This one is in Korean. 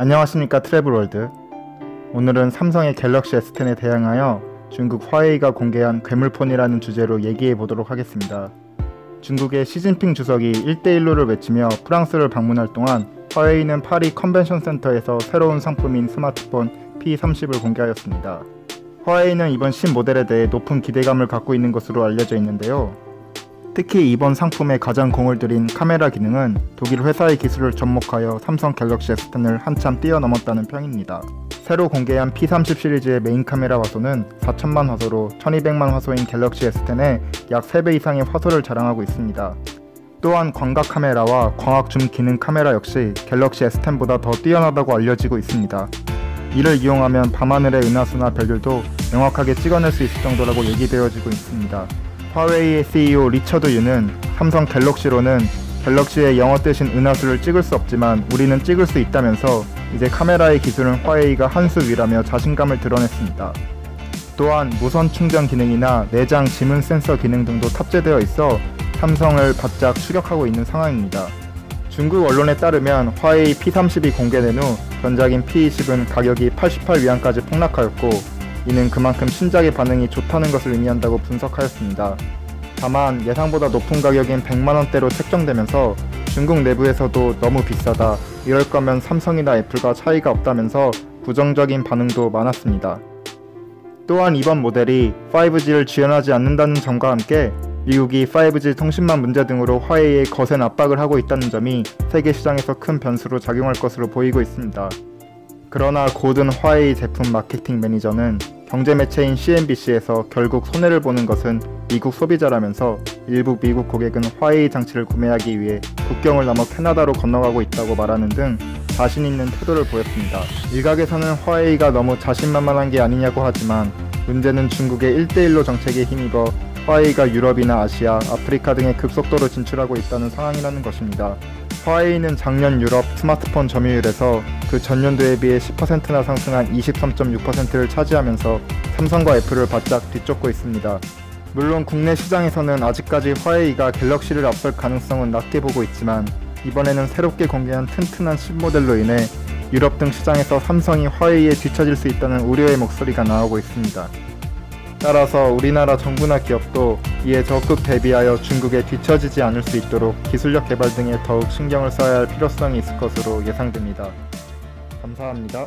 안녕하십니까 트래블월드. 오늘은 삼성의 갤럭시 S10에 대항하여 중국 화웨이가 공개한 괴물폰이라는 주제로 얘기해 보도록 하겠습니다. 중국의 시진핑 주석이 1대1로를 외치며 프랑스를 방문할 동안 화웨이는 파리 컨벤션 센터에서 새로운 상품인 스마트폰 P30을 공개하였습니다. 화웨이는 이번 신모델에 대해 높은 기대감을 갖고 있는 것으로 알려져 있는데요. 특히 이번 상품에 가장 공을 들인 카메라 기능은 독일 회사의 기술을 접목하여 삼성 갤럭시 S10을 한참 뛰어넘었다는 평입니다. 새로 공개한 P30 시리즈의 메인 카메라 화소는 4000만 화소로 1200만 화소인 갤럭시 S10의 약 3배 이상의 화소를 자랑하고 있습니다. 또한 광각 카메라와 광학 줌 기능 카메라 역시 갤럭시 S10보다 더 뛰어나다고 알려지고 있습니다. 이를 이용하면 밤하늘의 은하수나 별들도 명확하게 찍어낼 수 있을 정도라고 얘기되어지고 있습니다. 화웨이의 CEO 리처드 유는 삼성 갤럭시로는 갤럭시의 영어 뜻인 은하수를 찍을 수 없지만 우리는 찍을 수 있다면서 이제 카메라의 기술은 화웨이가 한 수 위라며 자신감을 드러냈습니다. 또한 무선 충전 기능이나 내장 지문 센서 기능 등도 탑재되어 있어 삼성을 바짝 추격하고 있는 상황입니다. 중국 언론에 따르면 화웨이 P30이 공개된 후 전작인 P20은 가격이 88위안까지 폭락하였고 이는 그만큼 신작의 반응이 좋다는 것을 의미한다고 분석하였습니다. 다만 예상보다 높은 가격인 100만원대로 책정되면서 중국 내부에서도 너무 비싸다, 이럴 거면 삼성이나 애플과 차이가 없다면서 부정적인 반응도 많았습니다. 또한 이번 모델이 5G를 지원하지 않는다는 점과 함께 미국이 5G 통신망 문제 등으로 화웨이에 거센 압박을 하고 있다는 점이 세계 시장에서 큰 변수로 작용할 것으로 보이고 있습니다. 그러나 고든 화웨이 제품 마케팅 매니저는 경제 매체인 CNBC에서 결국 손해를 보는 것은 미국 소비자라면서 일부 미국 고객은 화웨이 장치를 구매하기 위해 국경을 넘어 캐나다로 건너가고 있다고 말하는 등 자신 있는 태도를 보였습니다. 일각에서는 화웨이가 너무 자신만만한 게 아니냐고 하지만 문제는 중국의 1대1로 정책에 힘입어 화웨이가 유럽이나 아시아, 아프리카 등에 급속도로 진출하고 있다는 상황이라는 것입니다. 화웨이는 작년 유럽 스마트폰 점유율에서 그 전년도에 비해 10%나 상승한 23.6%를 차지하면서 삼성과 애플을 바짝 뒤쫓고 있습니다. 물론 국내 시장에서는 아직까지 화웨이가 갤럭시를 앞설 가능성은 낮게 보고 있지만 이번에는 새롭게 공개한 튼튼한 신모델로 인해 유럽 등 시장에서 삼성이 화웨이에 뒤처질 수 있다는 우려의 목소리가 나오고 있습니다. 따라서 우리나라 정부나 기업도 이에 적극 대비하여 중국에 뒤처지지 않을 수 있도록 기술력 개발 등에 더욱 신경을 써야 할 필요성이 있을 것으로 예상됩니다. 감사합니다.